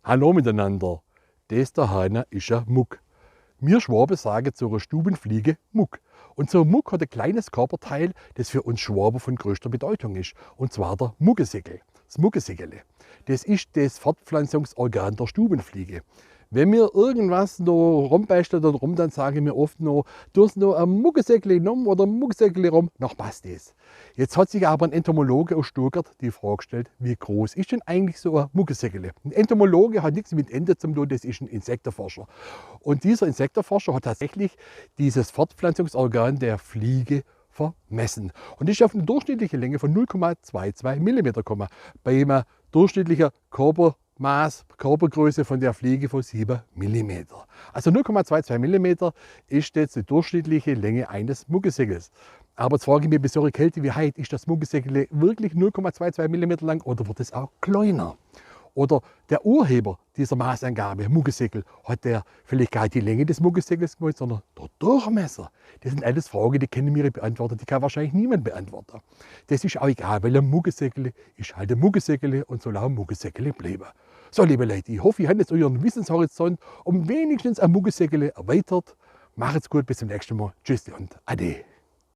Hallo miteinander, das da Heiner ist ein Muck. Wir Schwaben sagen zu einer Stubenfliege Muck. Und so ein Muck hat ein kleines Körperteil, das für uns Schwaben von größter Bedeutung ist. Und zwar der Muggensegel, das Muggensegelé. Das ist das Fortpflanzungsorgan der Stubenfliege. Wenn wir irgendwas noch rumbasteln oder rum, dann sagen wir oft noch, du hast noch ein Muggensäckli genommen oder ein Muggensäckli rum, noch passt das. Jetzt hat sich aber ein Entomologe aus Stuttgart die Frage gestellt, wie groß ist denn eigentlich so ein Muggensäckli? Ein Entomologe hat nichts mit Ente zu tun, das ist ein Insektenforscher. Und dieser Insektenforscher hat tatsächlich dieses Fortpflanzungsorgan der Fliege vermessen. Und ist auf eine durchschnittliche Länge von 0,22 mm gekommen. Bei einer durchschnittlichen Körpergröße von der Fliege von 7 mm. Also 0,22 mm ist jetzt die durchschnittliche Länge eines Muggensegels. Aber jetzt frage ich mich, bei so einer Kälte wie heute, ist das Muggensegel wirklich 0,22 mm lang oder wird es auch kleiner? Oder der Urheber dieser Maßangabe, Muggensegel, hat der vielleicht gar nicht die Länge des Muggensegels gewollt, sondern der Durchmesser? Das sind alles Fragen, die können wir nicht beantworten, die kann wahrscheinlich niemand beantworten. Das ist auch egal, weil ein Muggensegel ist halt ein Muggensegel und soll auch ein Muggensegel bleiben. So, liebe Leute, ich hoffe, ihr habt jetzt euren Wissenshorizont um wenigstens ein Muggensegel erweitert. Macht's gut, bis zum nächsten Mal. Tschüss und Ade.